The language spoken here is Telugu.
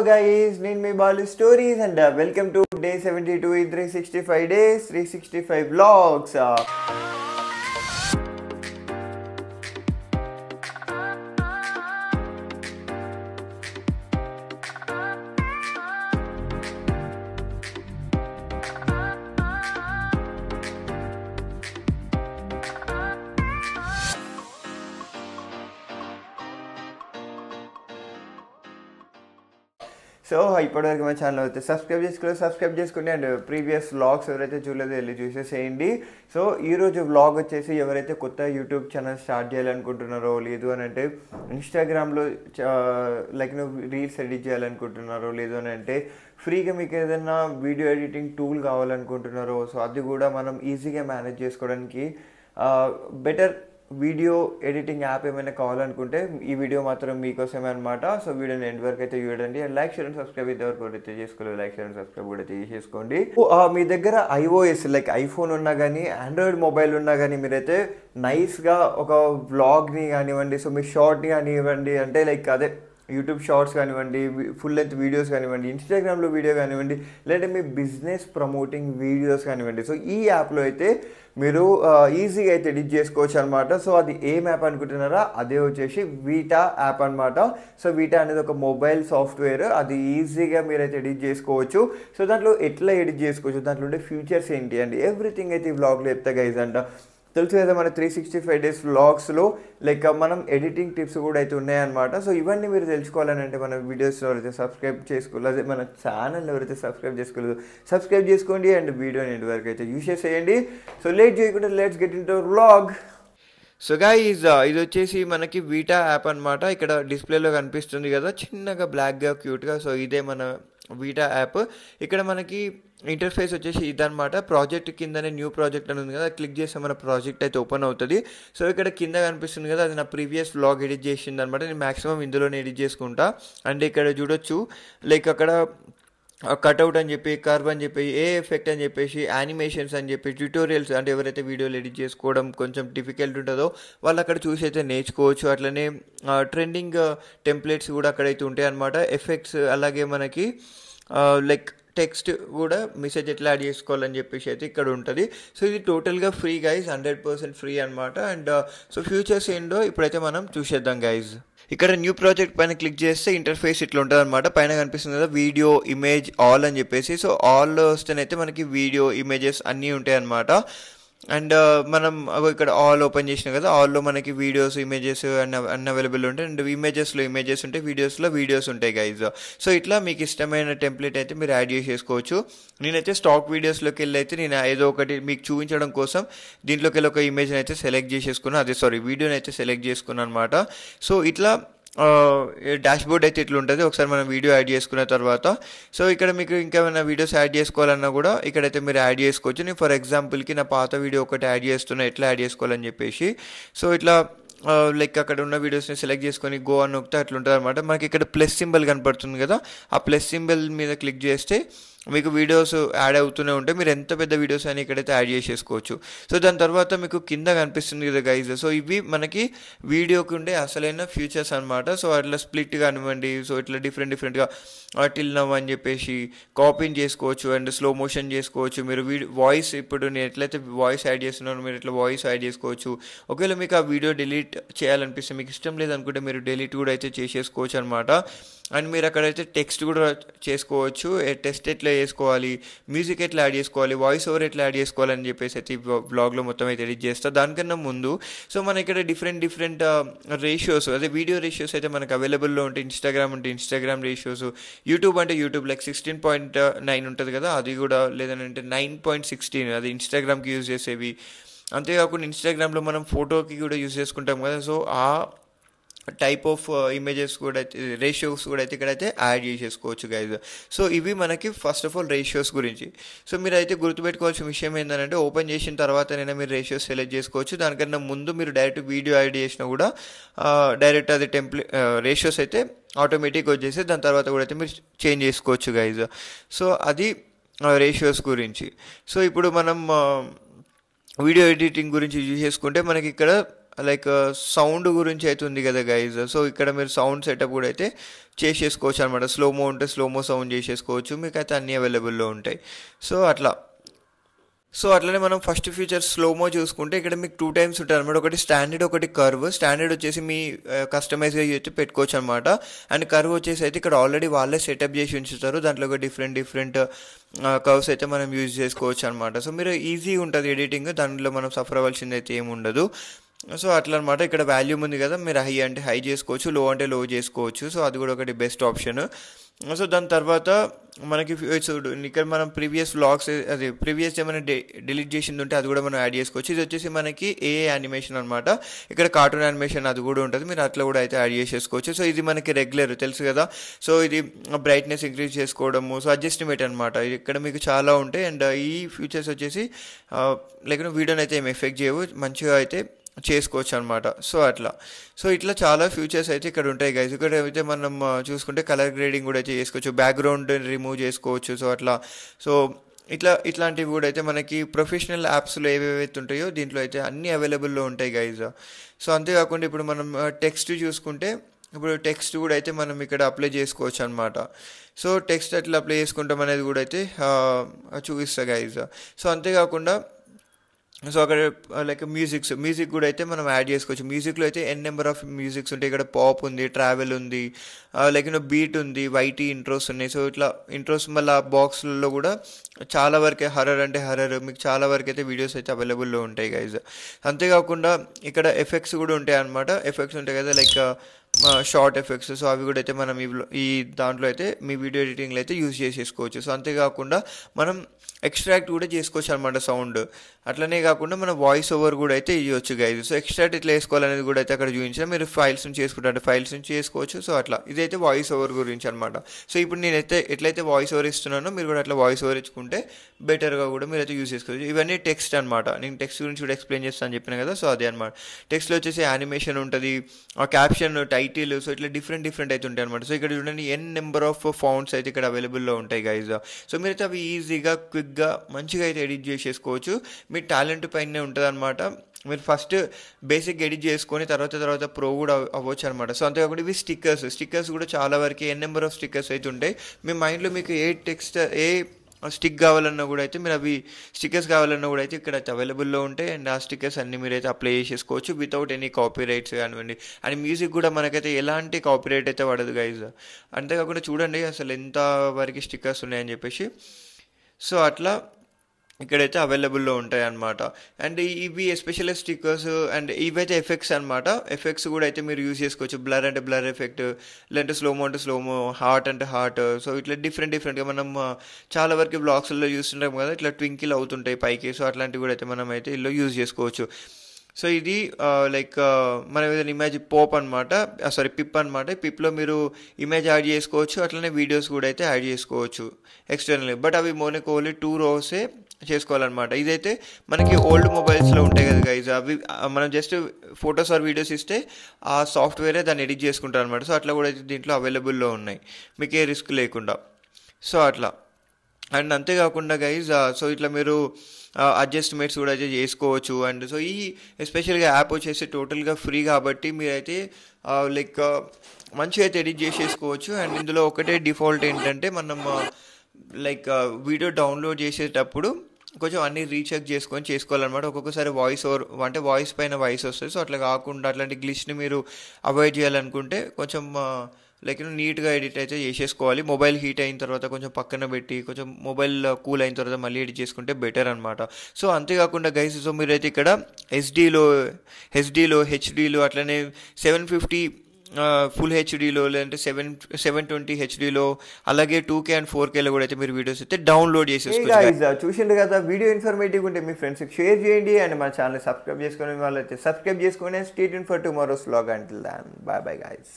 guys, name me Balu Stories and welcome to day 72 in 365 days, 365 vlogs. So ఇప్పటివరకు మా ఛానల్ అయితే సబ్స్క్రైబ్ చేసుకోండి అండ్ ప్రీవియస్ వ్లాగ్స్ ఎవరైతే చూడలేదో వెళ్ళి చూసేసేయండి. సో ఈరోజు వ్లాగ్ వచ్చేసి ఎవరైతే కొత్త యూట్యూబ్ ఛానల్ స్టార్ట్ చేయాలనుకుంటున్నారో, లేదు అని అంటే ఇన్స్టాగ్రామ్లో లైక్ రీల్స్ ఎడిట్ చేయాలనుకుంటున్నారో, లేదు అని అంటే ఫ్రీగా మీకు ఏదైనా వీడియో ఎడిటింగ్ టూల్ కావాలనుకుంటున్నారో, సో అది కూడా మనం ఈజీగా మేనేజ్ చేసుకోవడానికి బెటర్ వీడియో ఎడిటింగ్ యాప్ ఏమైనా కావాలనుకుంటే ఈ వీడియో మాత్రం మీకోసమే అనమాట. సో వీడియోని ఎండ్ వరకు అయితే చూడండి and like share and subscribe ఇంతవరకు కూడా అయితే చేసుకోలేదు, లైక్ షేర్ అండ్ సబ్స్క్రైబ్ కూడా అయితే చేసుకోండి. మీ దగ్గర iOS లైక్ ఐఫోన్ ఉన్నా కానీ ఆండ్రాయిడ్ మొబైల్ ఉన్నా కానీ మీరైతే నైస్గా ఒక వ్లాగ్ని కానివ్వండి, సో మీ షార్ట్ని కానివ్వండి, అంటే లైక్ అదే యూట్యూబ్ షార్ట్స్ కానివ్వండి, ఫుల్ లెంత్ వీడియోస్ కానివ్వండి, ఇన్స్టాగ్రామ్లో వీడియో కానివ్వండి, లేదంటే మీ బిజినెస్ ప్రమోటింగ్ వీడియోస్ కానివ్వండి, సో ఈ యాప్లో అయితే మీరు ఈజీగా అయితే ఎడిట్ చేసుకోవచ్చు అనమాట. సో అది ఏం యాప్ అనుకుంటున్నారా, అదే వచ్చేసి వీటా యాప్ అనమాట. సో వీటా అనేది ఒక మొబైల్ సాఫ్ట్వేర్, అది ఈజీగా మీరైతే ఎడిట్ చేసుకోవచ్చు. సో దాంట్లో ఎట్లా ఎడిట్ చేసుకోవచ్చు, దాంట్లో ఉండే ఫీచర్స్ ఏంటి అండి, ఎవ్రీథింగ్ అయితే ఈ వ్లాగ్లో చెప్తా గైజ్ అంట. తెలుసు కదా మన 365 డేస్ వ్లాగ్స్లో లైక్ మనం ఎడిటింగ్ టిప్స్ కూడా అయితే ఉన్నాయన్నమాట. సో ఇవన్నీ మీరు తెలుసుకోవాలని అంటే మన వీడియోస్లో ఎవరైతే సబ్స్క్రైబ్ చేసుకోలేదు, అదే మన ఛానల్ ఎవరైతే సబ్స్క్రైబ్ చేసుకోలేదు సబ్స్క్రైబ్ చేసుకోండి అండ్ వీడియోని ఎండ్ వరకు అయితే యూస్ చేసేయండి. సో లేట్ చేయకుండా let's get in to vlog. So guys ఇది వచ్చేసి మనకి వీటా యాప్ అనమాట. ఇక్కడ డిస్ప్లేలో కనిపిస్తుంది కదా చిన్నగా బ్లాక్గా క్యూట్గా, సో ఇదే మన వీటా యాప్. ఇక్కడ మనకి ఇంటర్ఫేస్ వచ్చేసి ఇదనమాట. ప్రాజెక్ట్ కిందనే న్యూ ప్రాజెక్ట్ అని ఉంది కదా, క్లిక్ చేస్తే మన ప్రాజెక్ట్ అయితే ఓపెన్ అవుతుంది. సో ఇక్కడ కింద కనిపిస్తుంది కదా, అది నా ప్రీవియస్ వ్లాగ్ ఎడిట్ చేసింది అనమాట. నేను మ్యాక్సిమం ఇందులోనే ఎడిట్ చేసుకుంటా. అండ్ ఇక్కడ చూడొచ్చు లైక్ అక్కడ కట్అవుట్ అని చెప్పి, కర్వ్ అని చెప్పి, ఏ ఎఫెక్ట్ అని చెప్పేసి, యానిమేషన్స్ అని చెప్పి, ట్యూటోరియల్స్ అంటే ఎవరైతే వీడియోలు ఎడిట్ చేసుకోవడం కొంచెం డిఫికల్ట్ ఉంటుందో వాళ్ళు అక్కడ చూసి అయితే నేర్చుకోవచ్చు. అట్లనే ట్రెండింగ్ టెంప్లెట్స్ కూడా అక్కడైతే ఉంటాయి అనమాట. ఎఫెక్ట్స్ అలాగే మనకి లైక్ టెక్స్ట్ కూడా మెసేజ్ ఎట్లా యాడ్ చేసుకోవాలని చెప్పేసి అయితే ఇక్కడ ఉంటుంది. సో ఇది టోటల్గా ఫ్రీ గైజ్, 100% ఫ్రీ అనమాట. అండ్ సో ఫ్యూచర్స్ ఏంటో ఇప్పుడైతే మనం చూసేద్దాం గైజ్. ఇక్కడ న్యూ ప్రాజెక్ట్ పైన క్లిక్ చేస్తే ఇంటర్ఫేస్ ఇట్లా ఉంటుంది అనమాట. పైన కనిపిస్తుంది కదా వీడియో, ఇమేజ్, ఆల్ అని చెప్పేసి. సో ఆల్ వస్తేనైతే మనకి వీడియో, ఇమేజెస్ అన్నీ ఉంటాయి అనమాట. అండ్ మనం ఇక్కడ ఆల్ ఓపెన్ చేసినాం కదా, ఆల్లో మనకి వీడియోస్, ఇమేజెస్ అన్ని అవైలబుల్ ఉంటాయి. అండ్ ఇమేజెస్లో ఇమేజెస్ ఉంటాయి, వీడియోస్లో వీడియోస్ ఉంటాయి గైజ్. సో ఇట్లా మీకు ఇష్టమైన టెంప్లెట్ అయితే మీరు యాడ్ చేసేసుకోవచ్చు. నేనైతే స్టాక్ వీడియోస్లోకి వెళ్ళి అయితే నేను ఏదో ఒకటి మీకు చూపించడం కోసం దీంట్లోకి వెళ్ళి ఒక ఇమేజ్ని అయితే సెలెక్ట్ చేసేసుకున్నాను, వీడియోని అయితే సెలెక్ట్ చేసుకున్నాను అనమాట. సో ఇట్లా డాష్బోర్డ్ అయితే ఇట్లా ఉంటుంది ఒకసారి మనం వీడియో యాడ్ చేసుకున్న తర్వాత. సో ఇక్కడ మీకు ఇంకా ఏమైనా వీడియోస్ యాడ్ చేసుకోవాలన్నా కూడా ఇక్కడైతే మీరు యాడ్ చేసుకోవచ్చు. నేను ఫర్ ఎగ్జాంపుల్కి నా పాత వీడియో ఒకటి యాడ్ చేస్తున్నా, ఎట్లా యాడ్ చేసుకోవాలని చెప్పేసి. సో ఇట్లా లైక్ అక్కడ ఉన్న వీడియోస్ని సెలెక్ట్ చేసుకొని గో అని నొక్కితే అట్లా ఉంటుంది అనమాట. మనకి ఇక్కడ ప్లస్ సింబల్ కనపడుతుంది కదా, ఆ ప్లస్ సింబల్ మీద క్లిక్ చేస్తే మీకు వీడియోస్ యాడ్ అవుతూనే ఉంటాయి. మీరు ఎంత పెద్ద వీడియోస్ అని ఇక్కడైతే యాడ్ చేసేసుకోవచ్చు. సో దాని తర్వాత మీకు కింద కనిపిస్తుంది కదా గైజ్, సో ఇవి మనకి వీడియోకి ఉండే అసలైన ఫీచర్స్ అనమాట. సో అట్లా స్ప్లిట్ కానివ్వండి, సో ఇట్లా డిఫరెంట్గా టిల్ నవ్ అని చెప్పేసి కాపీని చేసుకోవచ్చు అండ్ స్లో మోషన్ చేసుకోవచ్చు. మీరు వాయిస్, ఇప్పుడు నేను ఎట్లయితే వాయిస్ యాడ్ చేస్తున్నానో మీరు ఇట్లా వాయిస్ యాడ్ చేసుకోవచ్చు. ఒకవేళ మీకు ఆ వీడియో డిలీట్ చేయాలనిపిస్తే, మీకు ఇష్టం లేదనుకుంటే మీరు డిలీట్ కూడా అయితే చేసేసుకోవచ్చు అనమాట. అండ్ మీరు అక్కడైతే టెక్స్ట్ కూడా చేసుకోవచ్చు, టెక్స్ట్ ఎట్లా చేసుకోవాలి, మ్యూజిక్ ఎట్లా యాడ్ చేసుకోవాలి, వాయిస్ ఓవర్ ఎట్లా యాడ్ చేసుకోవాలని చెప్పేసి అయితే ఈ బ్లాగ్లో మొత్తం అయితే ఎడిట్ చేస్తా. దానికన్నా ముందు సో మన ఇక్కడ డిఫరెంట్ రేషియోస్, అదే వీడియో రేషియోస్ అయితే మనకు అవైలబుల్లో ఉంటాయి. ఇన్స్టాగ్రామ్ అంటే ఇన్స్టాగ్రామ్ రేషియోస్, యూట్యూబ్ అంటే యూట్యూబ్ లైక్ 16.9 ఉంటుంది కదా, అది కూడా, లేదంటే 9.16 అది ఇన్స్టాగ్రామ్కి యూజ్ చేసేవి. అంతేకాకుండా ఇన్స్టాగ్రామ్లో మనం ఫోటోకి కూడా యూజ్ చేసుకుంటాం కదా, సో ఆ టైప్ ఆఫ్ ఇమేజెస్ కూడా అయితే, రేషియోస్ కూడా అయితే ఇక్కడైతే యాడ్ చేసేసుకోవచ్చు గైజ్. సో ఇవి మనకి ఫస్ట్ ఆఫ్ ఆల్ రేషియోస్ గురించి. సో మీరు అయితే గుర్తుపెట్టుకోవాల్సిన విషయం ఏంటంటే ఓపెన్ చేసిన తర్వాతనైనా మీరు రేషియోస్ సెలెక్ట్ చేసుకోవచ్చు. దానికన్నా ముందు మీరు డైరెక్ట్ వీడియో యాడ్ చేసినా కూడా డైరెక్ట్ అది రేషియోస్ అయితే ఆటోమేటిక్గా వచ్చేసి దాని తర్వాత కూడా అయితే మీరు చేంజ్ చేసుకోవచ్చు గైజ్. సో అది రేషియోస్ గురించి. సో ఇప్పుడు మనం వీడియో ఎడిటింగ్ గురించి యూజ్ చేసుకుంటే మనకి ఇక్కడ లైక్ సౌండ్ గురించి అయితే ఉంది కదా గైజ్. సో ఇక్కడ మీరు సౌండ్ సెటప్ కూడా అయితే చేసేసుకోవచ్చు అనమాట. స్లోమో ఉంటే స్లోమో సౌండ్ చేసేసుకోవచ్చు, మీకు అయితే అన్నీ అవైలబుల్లో ఉంటాయి. సో అట్లనే మనం ఫస్ట్ ఫీచర్ స్లోమో చూసుకుంటే ఇక్కడ మీకు 2 టైమ్స్ ఉంటుంది అనమాట. ఒకటి స్టాండర్డ్, ఒకటి కర్వ్. స్టాండర్డ్ వచ్చేసి మీ కస్టమైజ్గా అయితే పెట్టుకోవచ్చు అనమాట. అండ్ కర్వ్ వచ్చేసి అయితే ఇక్కడ ఆల్రెడీ వాళ్ళే సెటప్ చేసి ఉంచుతారు. దాంట్లో ఒక డిఫరెంట్ కర్వ్స్ అయితే మనం యూజ్ చేసుకోవచ్చు అనమాట. సో మీరు ఈజీగా ఉంటుంది ఎడిటింగ్, దాంట్లో మనం సఫర్ అవ్వాల్సింది అయితే ఏమి ఉండదు. సో అట్లా అనమాట. ఇక్కడ వాల్యూమ్ ఉంది కదా, మీరు హై అంటే హై చేసుకోవచ్చు, లో అంటే లో చేసుకోవచ్చు. సో అది కూడా ఒకటి బెస్ట్ ఆప్షన్. సో దాని తర్వాత మనకి ఇక్కడ మనం ప్రీవియస్ వ్లాగ్స్, అది ప్రీవియస్ ఏమైనా డిలీట్ చేసింది ఉంటే అది కూడా మనం యాడ్ చేసుకోవచ్చు. ఇది వచ్చేసి మనకి యానిమేషన్ అనమాట. ఇక్కడ కార్టూన్ యానిమేషన్ అది కూడా ఉంటుంది, మీరు అట్లా కూడా అయితే యాడ్ చేసేసుకోవచ్చు. సో ఇది మనకి రెగ్యులర్ తెలుసు కదా. సో ఇది బ్రైట్నెస్ ఇంక్రీజ్ చేసుకోవడము, సో అడ్జస్ట్మెంట్ అనమాట. ఇక్కడ మీకు చాలా ఉంటాయి. అండ్ ఈ ఫీచర్స్ వచ్చేసి లైక్ వీడియోని అయితే ఏం ఎఫెక్ట్ చేయవు, మంచిగా అయితే చేసుకోవచ్చు అనమాట. సో ఇట్లా చాలా ఫ్యూచర్స్ అయితే ఇక్కడ ఉంటాయి గైస్. ఇక్కడ అయితే మనం చూసుకుంటే కలర్ గ్రేడింగ్ కూడా అయితే చేసుకోవచ్చు, బ్యాక్గ్రౌండ్ రిమూవ్ చేసుకోవచ్చు. సో ఇట్లాంటివి కూడా అయితే మనకి ప్రొఫెషనల్ యాప్స్లో ఏవేవైతే ఉంటాయో దీంట్లో అయితే అన్నీ అవైలబుల్లో ఉంటాయి గైజ్. సో అంతేకాకుండా ఇప్పుడు మనం టెక్స్ట్ చూసుకుంటే, ఇప్పుడు టెక్స్ట్ కూడా అయితే మనం ఇక్కడ అప్లై చేసుకోవచ్చు అనమాట. సో టెక్స్ట్ అట్లా అప్లై చేసుకుంటాం అనేది కూడా అయితే చూపిస్తా గైజ్. సో అంతేకాకుండా సో అక్కడ లైక్ మ్యూజిక్ కూడా అయితే మనం యాడ్ చేసుకోవచ్చు. మ్యూజిక్లో అయితే నెంబర్ ఆఫ్ మ్యూజిక్స్ ఉంటాయి. ఇక్కడ పాప్ ఉంది, ట్రావెల్ ఉంది, లైక్ బీట్ ఉంది, వైటీ ఇంట్రోస్ ఉన్నాయి. సో ఇట్లా ఇంట్రోస్ మళ్ళీ బాక్స్లలో కూడా చాలా వరకే హర్రర్ అంటే హర్రర్, మీకు చాలా వరకు అయితే వీడియోస్ అయితే అవైలబుల్లో ఉంటాయి గైజ్. అంతేకాకుండా ఇక్కడ ఎఫెక్ట్స్ కూడా ఉంటాయి అనమాట. ఎఫెక్ట్స్ ఉంటాయి కదా, లైక్ షార్ట్ ఎఫెక్ట్స్. సో అవి కూడా అయితే మనం ఈ దాంట్లో అయితే మీ వీడియో ఎడిటింగ్లో అయితే యూజ్ చేసేసుకోవచ్చు. సో అంతేకాకుండా మనం ఎక్స్ట్రాక్ట్ కూడా చేసుకోవచ్చు అనమాట సౌండ్. అట్లనే కాకుండా మన వాయిస్ ఓవర్ కూడా అయితే ఇవ్వచ్చు గైజ్. సో ఎక్స్ట్రాక్ట్ ఇట్లా వేసుకోవాలనేది కూడా అయితే అక్కడ చూపించిన, మీరు ఫైల్స్ నుంచి చేసుకుంటారు, ఫైల్స్ నుంచి చేసుకోవచ్చు. సో అట్లా ఇదైతే వాయిస్ ఓవర్ గురించి అనమాట. సో ఇప్పుడు నేనైతే ఎట్లయితే వాయిస్ ఓవర్ ఇస్తున్నానో మీరు కూడా అట్లా వాయిస్ ఓవర్ ఇచ్చుకుంటే బెటర్గా కూడా మీరు అయితే యూజ్ చేసుకోవచ్చు. ఇవన్నీ టెక్స్ట్ అనమాట. నేను టెక్స్ట్ గురించి కూడా ఎక్స్ప్లెయిన్ చేస్తాను చెప్పిన కదా. సో అదే అనమాట. టెక్స్ట్లో వచ్చేసి యానిమేషన్ ఉంటుంది, ఆ క్యాప్షన్, టైటిల్, సో ఇట్లా డిఫరెంట్ అయితే ఉంటాయి అనమాట. సో ఇక్కడ చూడండి నెంబర్ ఆఫ్ ఫాంట్స్ అయితే ఇక్కడ అవైలబుల్లో ఉంటాయి గైజ్. సో మీరైతే అవి ఈజీగా క్విక్గా మంచిగా అయితే ఎడిట్ చేసేసుకోవచ్చు. మీ టాలెంట్ పైనే ఉంటుంది అనమాట. మీరు ఫస్ట్ బేసిక్ ఎడిట్ చేసుకొని తర్వాత ప్రో కూడా అవ్వచ్చు అనమాట. సో అంతేకాకుండా ఇవి స్టిక్కర్స్ కూడా చాలా వరకు నెంబర్ ఆఫ్ స్టిక్కర్స్ అయితే ఉంటాయి. మీ మైండ్లో మీకు ఏ స్టిక్ కావాలన్నా కూడా అయితే మీరు అవి స్టిక్కర్స్ కావాలన్నా కూడా అయితే ఇక్కడ అయితే అవైలబుల్లో ఉంటాయి. అండ్ ఆ స్టిక్కర్స్ అన్ని మీరు అయితే అప్లై చేసేసుకోవచ్చు వితౌట్ ఎనీ కాపీరైట్స్ కానివ్వండి. అండ్ మ్యూజిక్ కూడా మనకైతే ఎలాంటి కాపీరైట్ అయితే పడదు గైజ్. అంతేకాకుండా చూడండి అసలు ఎంత వరకు స్టిక్కర్స్ ఉన్నాయని చెప్పేసి. సో అట్లా ఇక్కడైతే అవైలబుల్లో ఉంటాయి అన్నమాట. అండ్ ఇవి ఎస్పెషల్లీ స్టిక్కర్స్ అండ్ ఇవైతే ఎఫెక్ట్స్ అనమాట. ఎఫెక్ట్స్ కూడా అయితే మీరు యూజ్ చేసుకోవచ్చు. బ్లర్ అంటే బ్లర్ ఎఫెక్ట్, లేదంటే స్లోమో అంటే స్లోమో, హార్ట్ అంటే హార్ట్. సో ఇట్లా డిఫరెంట్గా మనం చాలా వరకు బ్లాగ్స్లో చూస్తుంటాం కదా, ఇట్లా ట్వింకిల్ అవుతుంటాయి పైకి. సో అట్లాంటివి కూడా అయితే మనం అయితే ఇలా యూజ్ చేసుకోవచ్చు. సో ఇది లైక్ మనం ఏదైనా ఇమేజ్ పిప్ అనమాట. పిప్లో మీరు ఇమేజ్ యాడ్ చేసుకోవచ్చు, అట్లనే వీడియోస్ కూడా అయితే యాడ్ చేసుకోవచ్చు ఎక్స్టర్నల్. బట్ అవి మనకి ఓన్లీ 2 rows చేసుకోవాలన్నమాట. ఇదైతే మనకి ఓల్డ్ మొబైల్స్లో ఉంటాయి కదా గైజ్, అవి మనం జస్ట్ ఫొటోస్ ఆర్ వీడియోస్ ఇస్తే ఆ సాఫ్ట్వేరే దాన్ని ఎడిట్ చేసుకుంటారు అనమాట. సో అట్లా కూడా అయితే దీంట్లో అవైలబుల్లో ఉన్నాయి, మీకు ఏ రిస్క్ లేకుండా. సో అట్లా. అండ్ అంతేకాకుండా గైజ్ సో ఇట్లా మీరు అడ్జస్ట్మెంట్స్ కూడా అయితే చేసుకోవచ్చు. అండ్ సో ఈ ఎస్పెషల్గా యాప్ వచ్చేసి టోటల్గా ఫ్రీ కాబట్టి మీరైతే లైక్ మంచిగా అయితే ఎడిట్ చేసేసుకోవచ్చు. అండ్ ఇందులో ఒకటే డిఫాల్ట్ ఏంటంటే మనం లైక్ వీడియో డౌన్లోడ్ చేసేటప్పుడు కొంచెం అన్ని రీచెక్ చేసుకోవాలన్నమాట. ఒక్కొక్కసారి వాయిస్ పైన వాయిస్ వస్తుంది. సో అట్లా కాకుండా అట్లాంటి గ్లిచ్ని మీరు అవాయిడ్ చేయాలనుకుంటే కొంచెం లైక్ నీట్గా ఎడిట్ అయితే చేసేసుకోవాలి. మొబైల్ హీట్ అయిన తర్వాత కొంచెం పక్కన పెట్టి కొంచెం మొబైల్ కూల్ అయిన తర్వాత మళ్ళీ ఎడిట్ చేసుకుంటే బెటర్ అనమాట. సో అంతేకాకుండా గైస్ సో మీరైతే ఇక్కడ హెచ్డీలో హెచ్డీలో అట్లనే 750 ఫుల్ హెచ్డీలో, లేదంటే 720 హెచ్డీలో, అలాగే 2K అండ్ 4Kలో కూడా అయితే మీరు వీడియోస్ అయితే డౌన్లోడ్ చేసేసుకోవచ్చు. చూసిండు కదా, వీడియో ఇన్ఫర్మేటివ్ ఉంటే మీ ఫ్రెండ్స్కి షేర్ చేయండి. అండ్ మన ఛానల్ సబ్స్క్రైబ్ చేసుకునే వాళ్ళైతే సబ్స్క్రైబ్ చేసుకుని stay tuned for tomorrow's vlog. Until then bye bye guys.